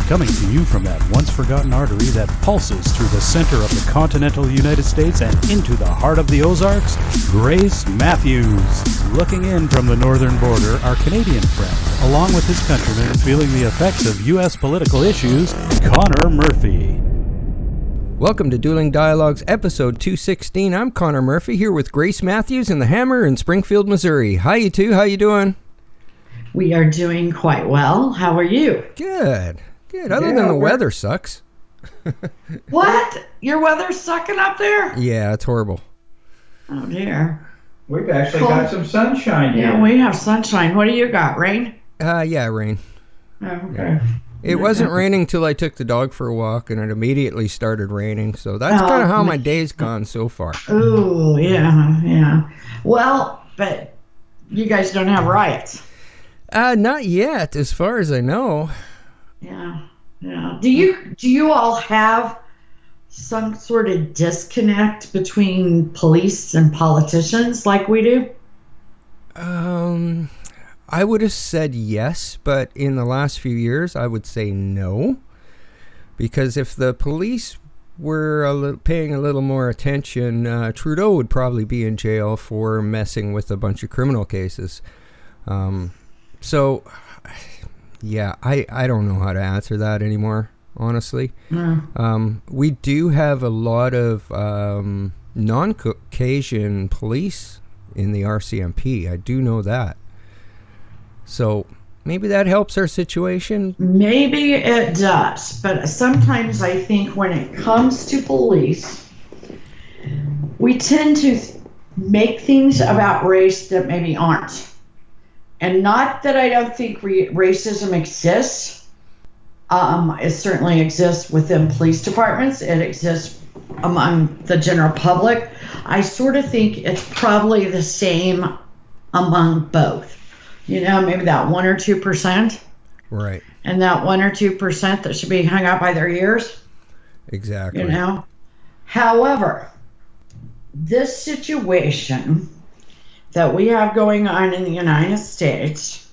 Coming to you from that once-forgotten artery that pulses through the center of the continental United States and into the heart of the Ozarks, Grace Matthews. Looking in from the northern border, our Canadian friend, along with his countrymen feeling the effects of U.S. political issues, Connor Murphy. Welcome to Dueling Dialogues, episode 216. I'm Connor Murphy, here with Grace Matthews and the Hammer in Springfield, Missouri. Hi, you two. How you doing? We are doing quite well. How are you? Good. Other than the weather sucks. What? Your weather's sucking up there? Yeah, it's horrible. Oh, dear. We've actually got some sunshine here. Yeah, we have sunshine. What do you got, rain? Yeah, rain. Oh, okay. It wasn't raining till I took the dog for a walk, and it immediately started raining. So that's kind of how my day's gone so far. Oh, yeah. Well, but you guys don't have riots. Not yet, as far as I know. Yeah. Do you all have some sort of disconnect between police and politicians like we do? I would have said yes, but in the last few years, I would say no. Because if the police were paying a little more attention, Trudeau would probably be in jail for messing with a bunch of criminal cases. Yeah, I don't know how to answer that anymore, honestly. We do have a lot of non-Caucasian police in the RCMP. I do know that. So maybe that helps our situation. Maybe it does, but sometimes I think when it comes to police, we tend to make things about race that maybe aren't. And not that I don't think racism exists. It certainly exists within police departments. It exists among the general public. I sort of think it's probably the same among both. You know, maybe that 1 or 2%. Right. And that 1 or 2% that should be hung out by their ears. Exactly. You know? However, this situation that we have going on in the United States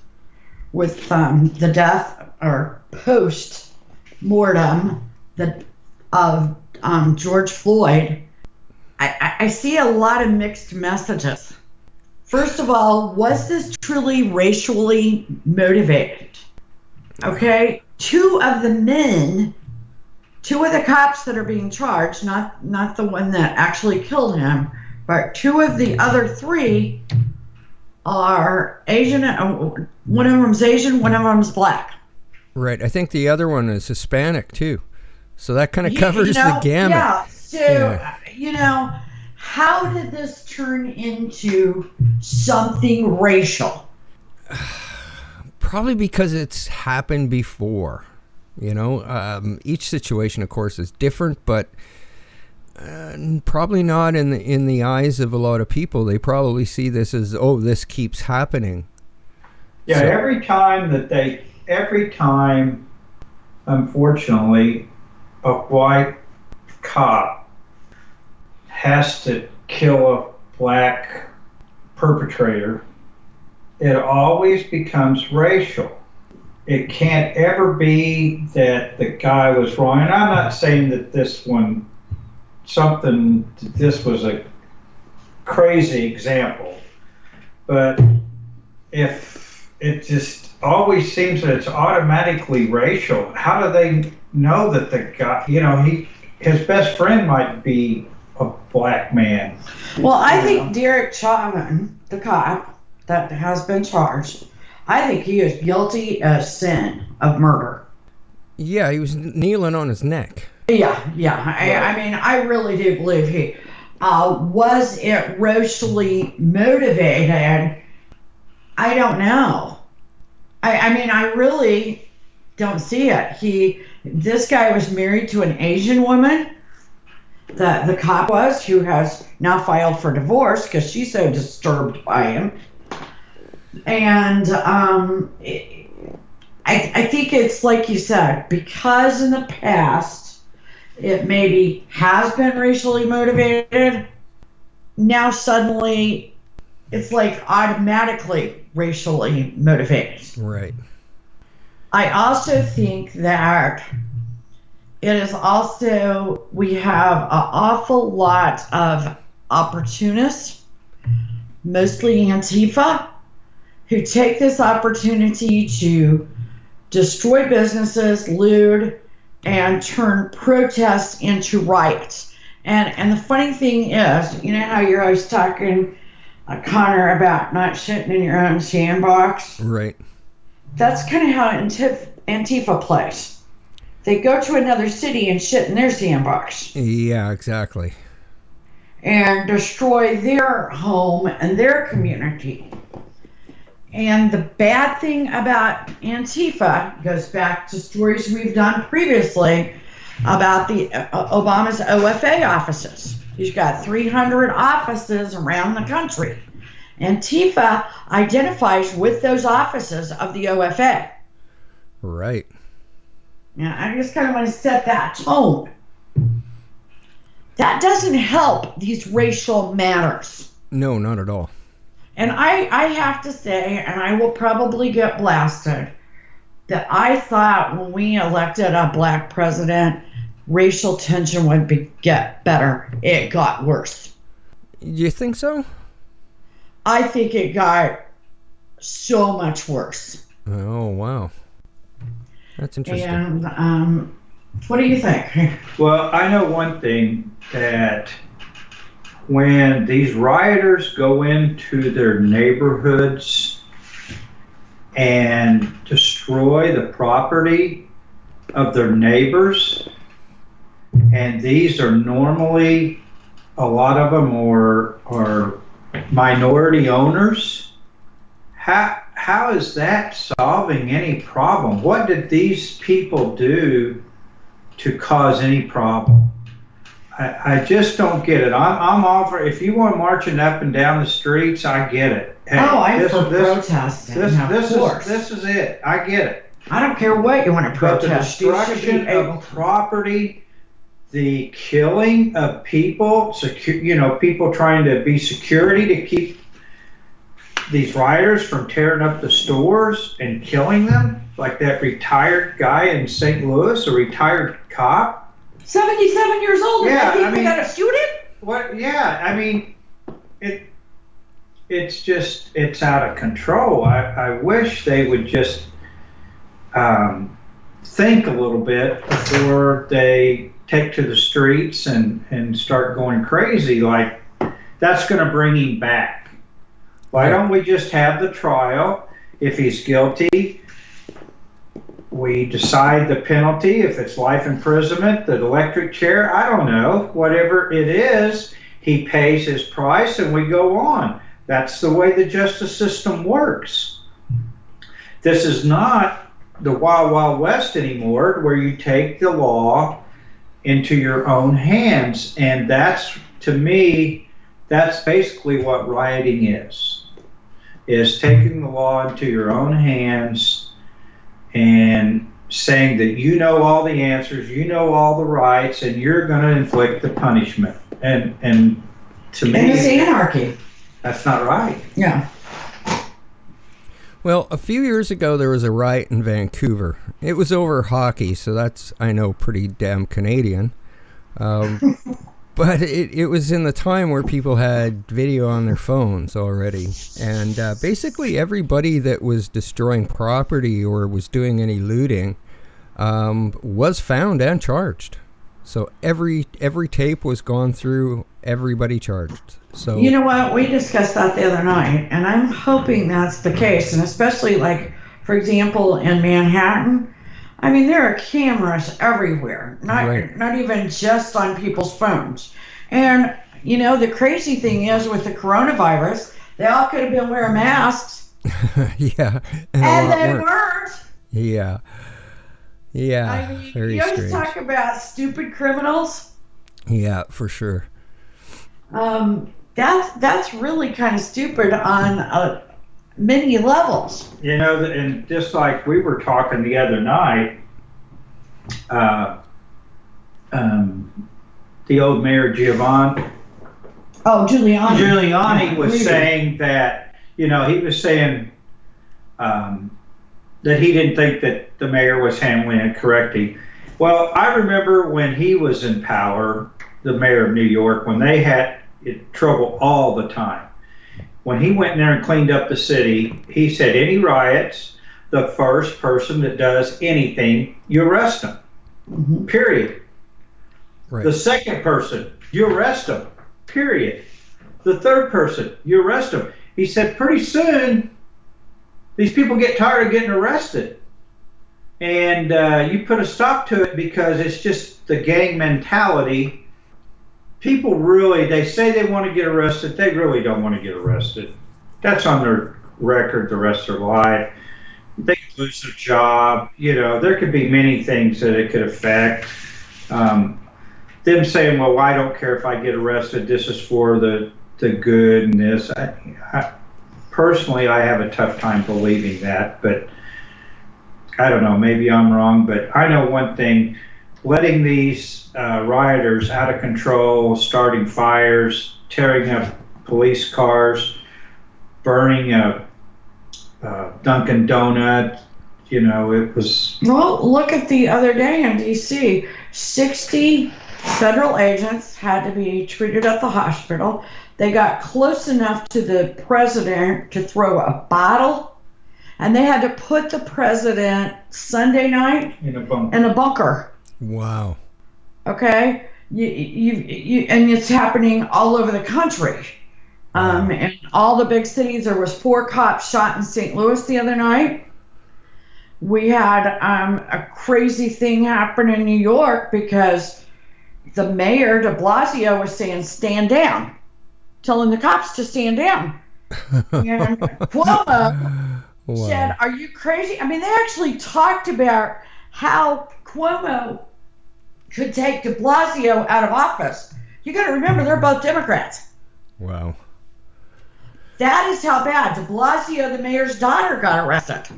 with the death or post-mortem of George Floyd, I see a lot of mixed messages. First of all, was this truly racially motivated? Okay, two of the cops that are being charged, not the one that actually killed him, but two of the other three are Asian. One of them's Asian, one of them's black. Right. I think the other one is Hispanic, too. So that kind of covers the gamut. Yeah. So, how did this turn into something racial? Probably because it's happened before. Each situation, of course, is different, but probably not in the eyes of a lot of people. They probably see this as, this keeps happening. Yeah, so, every time, unfortunately, a white cop has to kill a black perpetrator, it always becomes racial. It can't ever be that the guy was wrong. And I'm not saying that this was a crazy example, but if it just always seems that it's automatically racial, how do they know that the guy, his best friend might be a black man? Well, I think Derek Chauvin, the cop that has been charged, I think he is guilty as sin of murder. Yeah, he was kneeling on his neck. Yeah. I mean, I really do believe he was it racially motivated. I don't know. I mean, I really don't see it. This guy was married to an Asian woman. The cop was, who has now filed for divorce because she's so disturbed by him. And I think it's like you said, because in the past it maybe has been racially motivated, now suddenly it's like automatically racially motivated. Right. I also think that it is also, we have an awful lot of opportunists, mostly Antifa, who take this opportunity to destroy businesses, loot, and turn protests into riots. And the funny thing is, you know how you're always talking, Connor, about not shitting in your own sandbox? Right. That's kind of how Antifa plays. They go to another city and shit in their sandbox. Yeah, exactly. And destroy their home and their community. And the bad thing about Antifa goes back to stories we've done previously about the Obama's OFA offices. He's got 300 offices around the country. Antifa identifies with those offices of the OFA. Right. Yeah, I just kind of want to set that tone. That doesn't help these racial matters. No, not at all. And I have to say, and I will probably get blasted, that I thought when we elected a black president, racial tension would get better. It got worse. You think so? I think it got so much worse. Oh, wow. That's interesting. And what do you think? Well, I know one thing, that when these rioters go into their neighborhoods and destroy the property of their neighbors, and these are normally, a lot of them are minority owners, how is that solving any problem? What did these people do to cause any problem? I just don't get it. I'm all for, if you want marching up and down the streets, I get it. Hey, I'm for protesting. This is it. I get it. I don't care what you want to But the protest. destruction of property, the killing of people, people trying to be security to keep these rioters from tearing up the stores and killing them, like that retired guy in St. Louis, a retired cop. 77 years old, Yeah, and they gotta shoot him? What? Yeah, I mean, it's just, it's out of control. I wish they would just think a little bit before they take to the streets and start going crazy. Like, that's going to bring him back. Why don't we just have the trial? If he's guilty, we decide the penalty. If it's life imprisonment, the electric chair, I don't know, whatever it is, he pays his price and we go on. That's the way the justice system works. This is not the Wild Wild West anymore, where you take the law into your own hands. And that's, to me, that's basically what rioting is taking the law into your own hands and saying that you know all the answers, you know all the rights, and you're going to inflict the punishment. And to me, And it's anarchy. that's not right. Yeah. Well, a few years ago, there was a riot in Vancouver. It was over hockey, so that's, I know, pretty damn Canadian. But it was in the time where people had video on their phones already. And basically everybody that was destroying property or was doing any looting was found and charged. So every tape was gone through, everybody charged. So You know what? We discussed that the other night, and I'm hoping that's the case. And especially, like, for example, in Manhattan, I mean, there are cameras everywhere, not even just on people's phones. And, you know, the crazy thing is with the coronavirus, they all could have been wearing masks. yeah. And they weren't. Yeah. Yeah. I mean, very you always strange. talk about stupid criminals. Yeah, for sure. That's really kind of stupid on many levels. You know, and just like we were talking the other night, the old mayor Giuliani Giuliani was saying that, he was saying that he didn't think that the mayor was handling it correctly. Well, I remember when he was in power, the mayor of New York, when they had trouble all the time. When he went in there and cleaned up the city, he said, any riots, the first person that does anything, you arrest them. Mm-hmm. Period. Right. The second person, you arrest them. Period. The third person, you arrest them. He said, pretty soon, these people get tired of getting arrested. And you put a stop to it because it's just the gang mentality. People really, they say they want to get arrested. They really don't want to get arrested. That's on their record the rest of their life. They could lose their job. You know, there could be many things that it could affect. Them saying, well, I don't care if I get arrested. This is for the good and this. Personally, I have a tough time believing that. But I don't know. Maybe I'm wrong. But I know one thing. Letting these rioters out of control, starting fires, tearing up police cars, burning a Dunkin' Donut, you know, it was... Well, look at the other day in D.C. 60 federal agents had to be treated at the hospital. They got close enough to the president to throw a bottle, and they had to put the president Sunday night in a bunker. Wow. Okay, you and it's happening all over the country. In all the big cities, there was 4 cops shot in St. Louis the other night. We had a crazy thing happen in New York because the mayor, de Blasio, was saying, stand down, telling the cops to stand down. And Cuomo said, are you crazy? I mean, they actually talked about how Cuomo could take de Blasio out of office. You got to remember, they're both Democrats. Wow. That is how bad. De Blasio, the mayor's daughter, got arrested.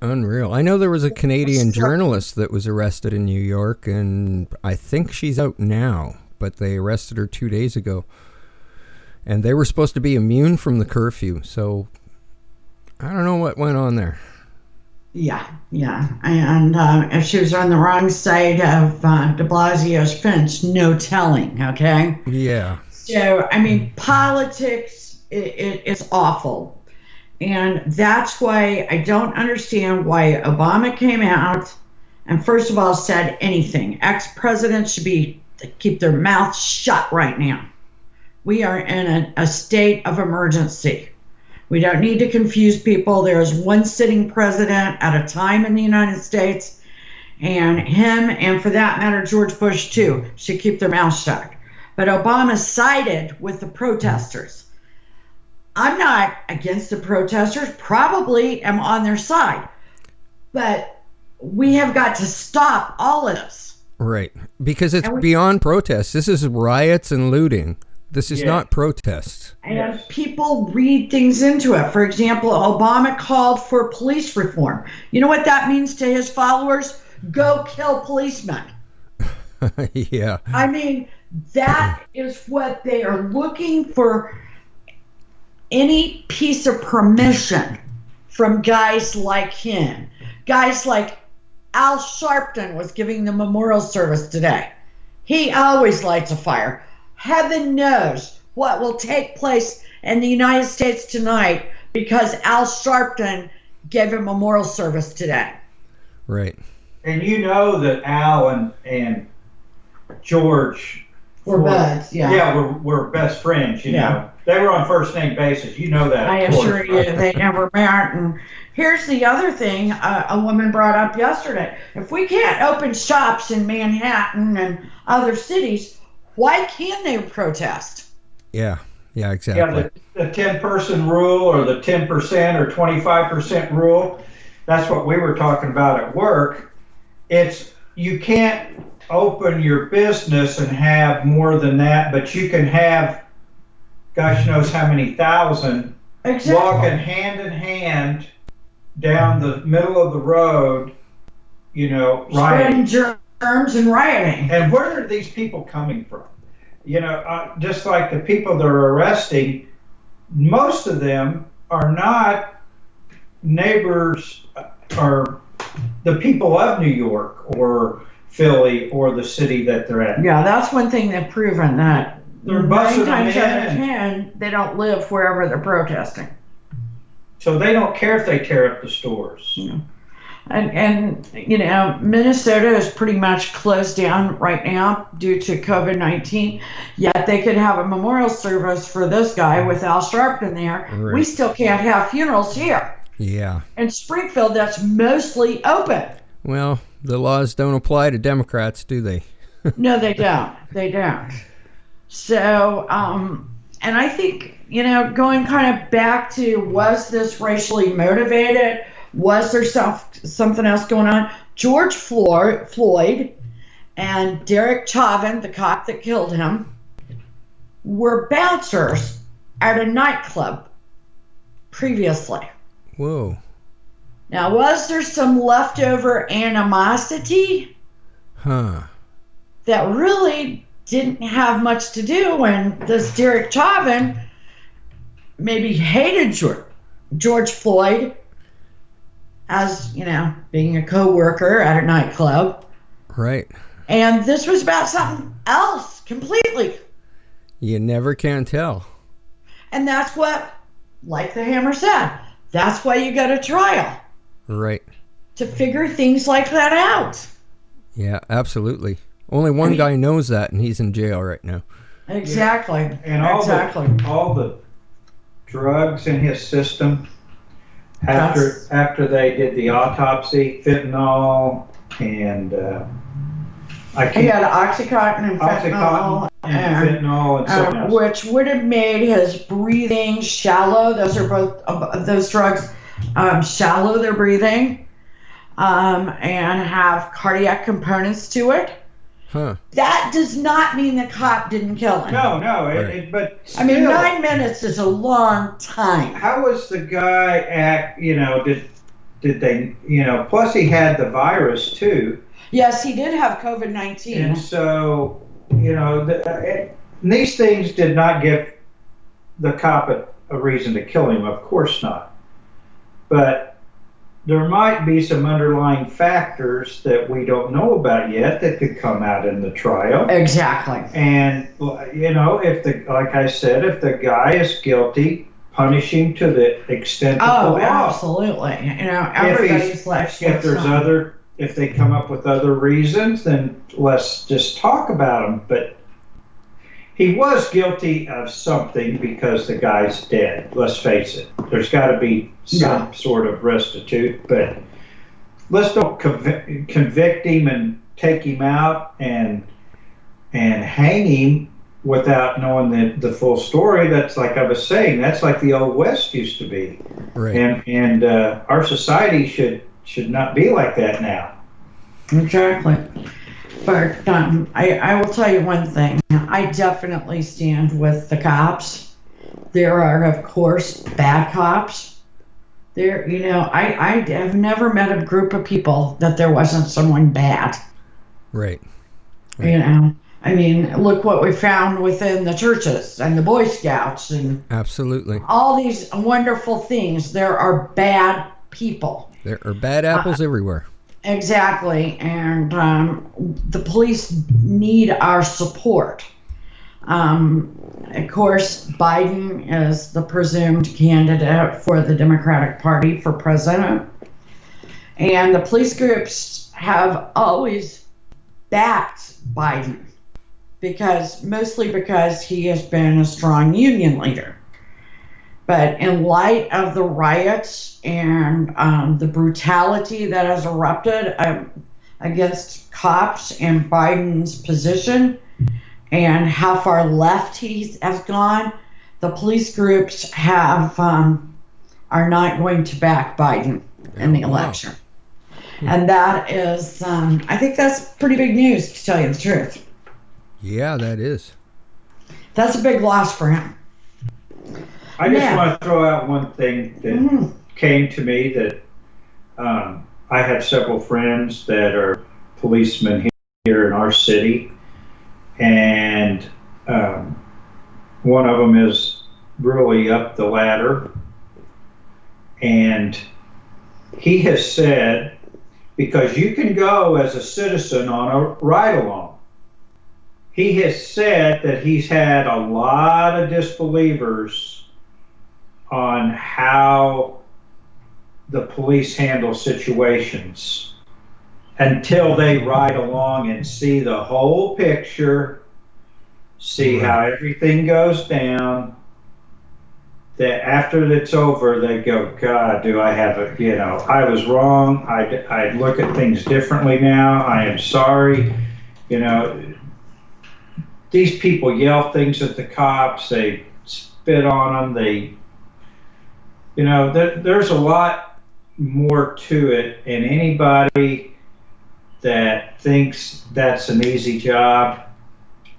Unreal. I know there was a Canadian journalist that was arrested in New York, and I think she's out now, but they arrested her 2 days ago. And they were supposed to be immune from the curfew, so I don't know what went on there. Yeah. And if she was on the wrong side of de Blasio's fence, no telling, okay? Yeah. So, I mean, politics, it's awful. And that's why I don't understand why Obama came out and first of all said anything. Ex-presidents should keep their mouths shut right now. We are in a state of emergency. We don't need to confuse people. There is one sitting president at a time in the United States, and him, and for that matter, George Bush too, should keep their mouths shut. But Obama sided with the protesters. I'm not against the protesters, probably am on their side. But we have got to stop all of this. Right, because it's beyond protests. This is riots and looting. This is not protests. And people read things into it. For example, Obama called for police reform. You know what that means to his followers? Go kill policemen. Yeah. I mean, that is what they are looking for. Any piece of permission from guys like him. Guys like Al Sharpton was giving the memorial service today. He always lights a fire. Heaven knows what will take place in the United States tonight because Al Sharpton gave a memorial service today. Right. And you know that Al and George were buds, we're best friends, you know. They were on first name basis. You know that. I assure you, they never met. And here's the other thing a woman brought up yesterday. If we can't open shops in Manhattan and other cities, why can they protest? Yeah, exactly. Yeah, the 10-person rule or the 10% or 25% rule, that's what we were talking about at work. It's you can't open your business and have more than that, but you can have gosh knows how many thousand walking hand in hand down the middle of the road, you know, rioting. Spreading germs and rioting. And where are these people coming from? You know, just like the people they're arresting, most of them are not neighbors are the people of New York or Philly or the city that they're at. Yeah, that's one thing they've proven, that They're 9 busting them times out of in. 10, they don't live wherever they're protesting. So they don't care if they tear up the stores. Yeah. And you know, Minnesota is pretty much closed down right now due to COVID-19. Yet they could have a memorial service for this guy with Al Sharpton there. Right. We still can't have funerals here. Yeah. In Springfield, that's mostly open. Well, the laws don't apply to Democrats, do they? No, they don't. They don't. So, and I think, you know, going kind of back to, was this racially motivated? Was there something else going on? George Floyd and Derek Chauvin, the cop that killed him, were bouncers at a nightclub previously. Whoa. Now, was there some leftover animosity Huh. that really didn't have much to do when this Derek Chauvin maybe hated George Floyd as, you know, being a co-worker at a nightclub. Right. And this was about something else completely. You never can tell. And that's what, like the Hammer said, that's why you go to trial. Right. To figure things like that out. Yeah, absolutely. Only one guy knows that, and he's in jail right now. Exactly. Yeah. And all the drugs in his system after they did the autopsy, fentanyl and he had Oxycontin and fentanyl, and something else. which would have made his breathing shallow. Those are both those drugs shallow their breathing and have cardiac components to it. Huh. That does not mean the cop didn't kill him. No, Right. but still, I mean, 9 minutes is a long time. how was the guy act? You know, did they? You know, plus he had the virus too. Yes, he did have COVID-19. And so, you know, these things did not give the cop a reason to kill him, of course not. But there might be some underlying factors that we don't know about yet that could come out in the trial. Exactly. And, you know, like I said, if the guy is guilty, punish him to the extent of the law. Absolutely. You know, everybody's life. If they come up with other reasons, then let's just talk about them. But he was guilty of something because the guy's dead. Let's face it. There's got to be some sort of restitute. But let's don't convict him and take him out and hang him without knowing the full story. That's like I was saying. That's like the Old West used to be. Right. And our society should not be like that now. Exactly. But I will tell you one thing. I definitely stand with the cops. There are, of course, bad cops. There, you know, I have never met a group of people that there wasn't someone bad. Right. You know, I mean, look what we found within the churches and the Boy Scouts and Absolutely. all these wonderful things. There are bad people. There are bad apples everywhere. Exactly, and the police need our support. Of course, Biden is the presumed candidate for the Democratic Party for president, and the police groups have always backed Biden mostly because he has been a strong union leader. But in light of the riots and the brutality that has erupted against cops and Biden's position and how far left he has gone, the police groups are not going to back Biden in the election. And that is, I think that's pretty big news, to tell you the truth. Yeah, that is. That's a big loss for him. I just want to throw out one thing that came to me that I have several friends that are policemen here in our city, and one of them is really up the ladder, and he has said, because you can go as a citizen on a ride-along, he has said that he's had a lot of disbelievers on how the police handle situations until they ride along and see the whole picture, see how everything goes down. That after it's over, they go, God, do I have a, I was wrong. I look at things differently now. I am sorry. These people yell things at the cops. They spit on them. There's a lot more to it. And anybody that thinks that's an easy job,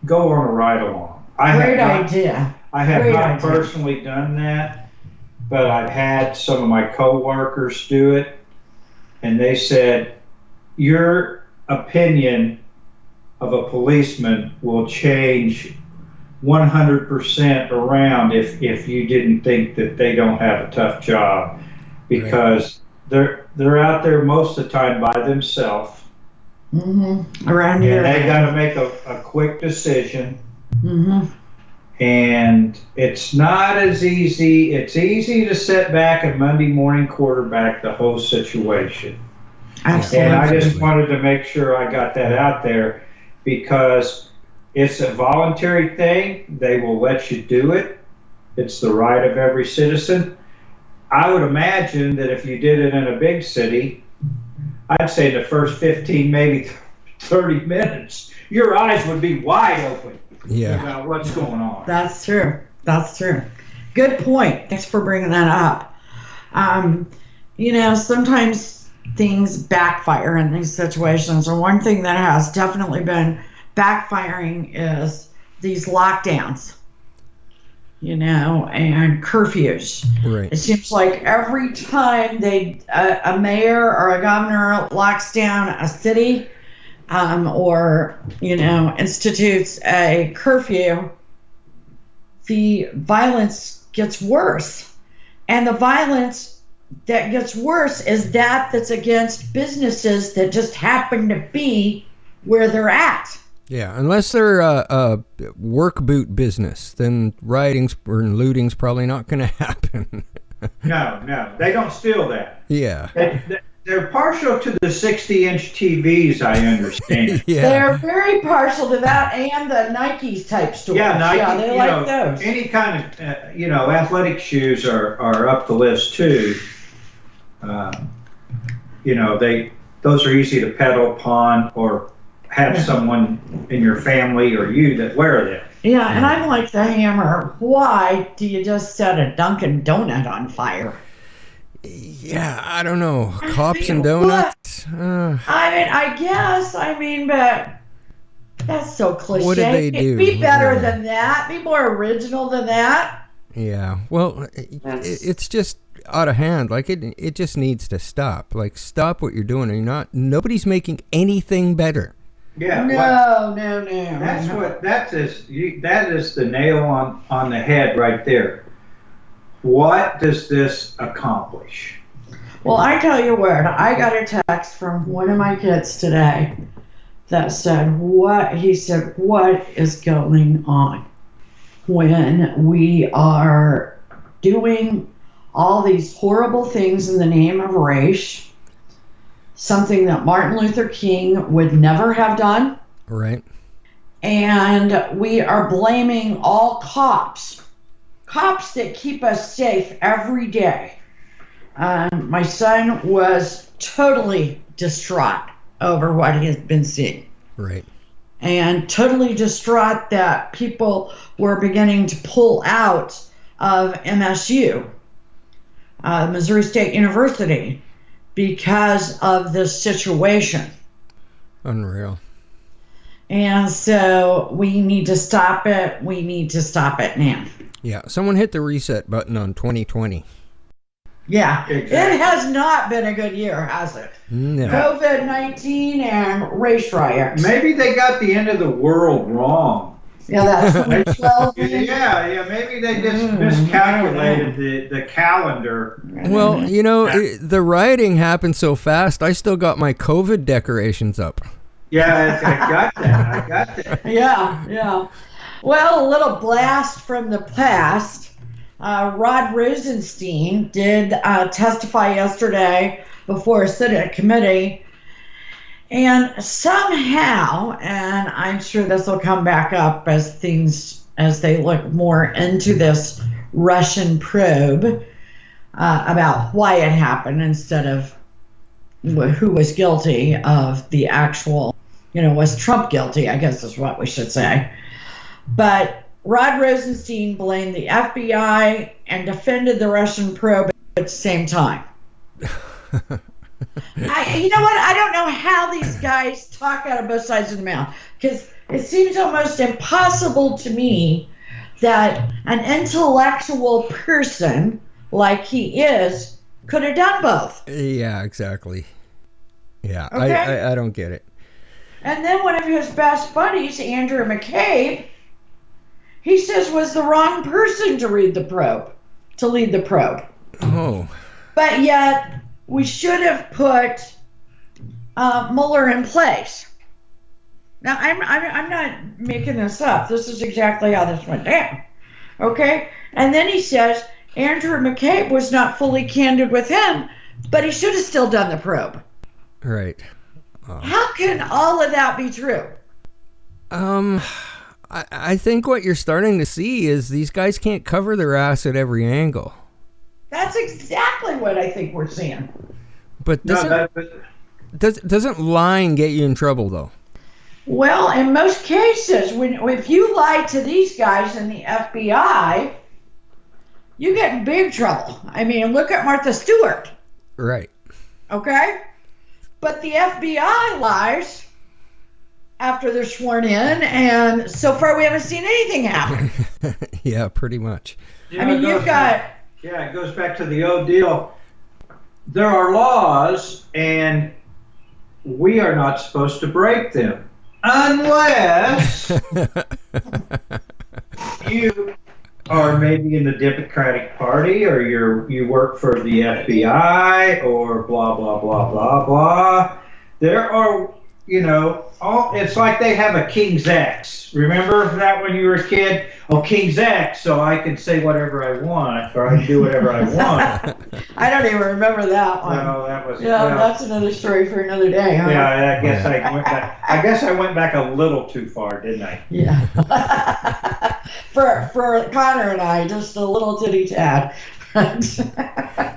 go on a ride along. Great idea. I have not personally done that, but I've had some of my coworkers do it, and they said, your opinion of a policeman will change 100% around if you didn't think that they don't have a tough job, because they're out there most of the time by themselves. Around here. And they got to make a quick decision. And it's not as easy. It's easy to sit back and Monday morning quarterback the whole situation. Absolutely. And I just wanted to make sure I got that out there, because it's a voluntary thing. They will let you do it. It's the right of every citizen. I would imagine that if you did it in a big city, I'd say the first 15, maybe 30 minutes, your eyes would be wide open. Yeah. About what's going on. That's true. Good point. Thanks for bringing that up. Sometimes things backfire in these situations. And one thing that has definitely been backfiring is these lockdowns, and curfews. Right. It seems like every time a mayor or a governor locks down a city, or institutes a curfew, the violence gets worse. And the violence that gets worse is that's against businesses that just happen to be where they're at. Yeah, unless they're a work boot business, then riotings or looting's probably not going to happen. No, they don't steal that. Yeah. They're partial to the 60-inch TVs, I understand. Yeah. They're very partial to that and the Nikes type stores. Yeah, Nike, yeah, they like those. Any kind of, athletic shoes are up the list too. Those are easy to pedal, pawn, or have someone in your family or you that wear them. Yeah, and I'm like the hammer. Why do you just set a Dunkin' Donut on fire? Yeah, I don't know. Cops and donuts? I guess. But that's so cliche. What did they do? Be better than that. Be more original than that. Yeah. Well, it's just out of hand. Like it just needs to stop. Like, stop what you're doing. Nobody's making anything better. Yeah. No. That is the nail on the head right there. What does this accomplish? Well, I tell you what, I got a text from one of my kids today that said, what is going on when we are doing all these horrible things in the name of race, something that Martin Luther King would never have done. Right. And we are blaming all cops that keep us safe every day. My son was totally distraught over what he had been seeing. Right. And totally distraught that people were beginning to pull out of MSU, Missouri State University, because of this situation. Unreal. And so we need to stop it. We need to stop it now. Yeah, someone hit the reset button on 2020. Yeah, exactly. It has not been a good year, has it? No. COVID-19 and race riots. Maybe they got the end of the world wrong. Yeah, that 2012 thing. Yeah, maybe they just miscalculated the calendar. Well, the rioting happened so fast, I still got my COVID decorations up. Yeah, I got that. Yeah. Well, a little blast from the past. Rod Rosenstein did testify yesterday before a Senate committee. And somehow, and I'm sure this will come back up as they look more into this Russian probe about why it happened instead of who was guilty of the actual, was Trump guilty, I guess is what we should say. But Rod Rosenstein blamed the FBI and defended the Russian probe at the same time. You know what? I don't know how these guys talk out of both sides of the mouth, because it seems almost impossible to me that an intellectual person like he is could have done both. Yeah, exactly. Yeah, Okay? I don't get it. And then one of his best buddies, Andrew McCabe, he says was the wrong person to lead the probe. Oh. But yet, we should have put Mueller in place. Now, I'm not making this up. This is exactly how this went down. Okay? And then he says Andrew McCabe was not fully candid with him, but he should have still done the probe. Right. How can all of that be true? I think what you're starting to see is these guys can't cover their ass at every angle. That's exactly what I think we're seeing. But doesn't lying get you in trouble, though? Well, in most cases, if you lie to these guys in the FBI, you get in big trouble. I mean, look at Martha Stewart. Right. Okay? But the FBI lies after they're sworn in, and so far we haven't seen anything happen. Yeah, pretty much. I mean, you've got... Yeah, it goes back to the old deal. There are laws, and we are not supposed to break them unless you are maybe in the Democratic Party, or you work for the FBI, or blah blah blah blah blah. There are, it's like they have a King's X. Remember that when you were a kid? Oh, King's X, so I can say whatever I want, or I can do whatever I want. I don't even remember that one. No, that was... Yeah, that's another story for another day, huh? Yeah, I guess I went back. I guess I went back a little too far, didn't I? Yeah. for Connor and I, just a little titty tad.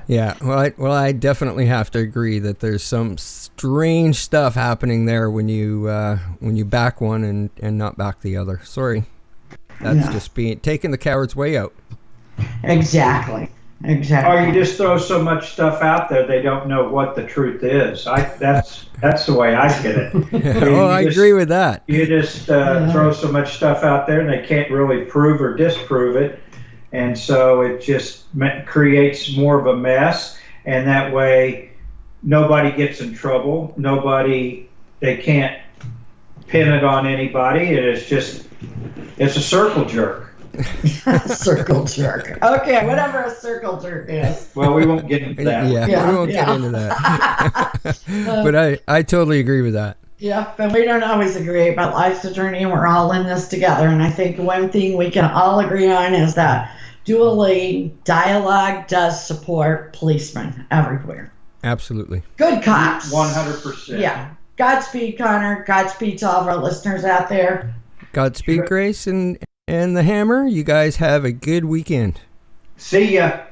Yeah, well, I definitely have to agree that there's some strange stuff happening there when you back one and not back the other. Sorry, that's just taking the coward's way out. Exactly. Or you just throw so much stuff out there they don't know what the truth is. That's the way I get it. I agree with that. You just throw so much stuff out there and they can't really prove or disprove it. And so it just creates more of a mess, and that way nobody gets in trouble. They can't pin it on anybody. It's a circle jerk. Circle jerk. Okay, whatever a circle jerk is. Well, we won't get into that. Yeah, we won't get into that. But I totally agree with that. Yeah, but we don't always agree, but life's a journey and we're all in this together. And I think one thing we can all agree on is that dueling dialogue does support policemen everywhere. Absolutely. Good cops. 100%. Yeah. Godspeed, Connor. Godspeed to all of our listeners out there. Godspeed, Grace and the Hammer. You guys have a good weekend. See ya.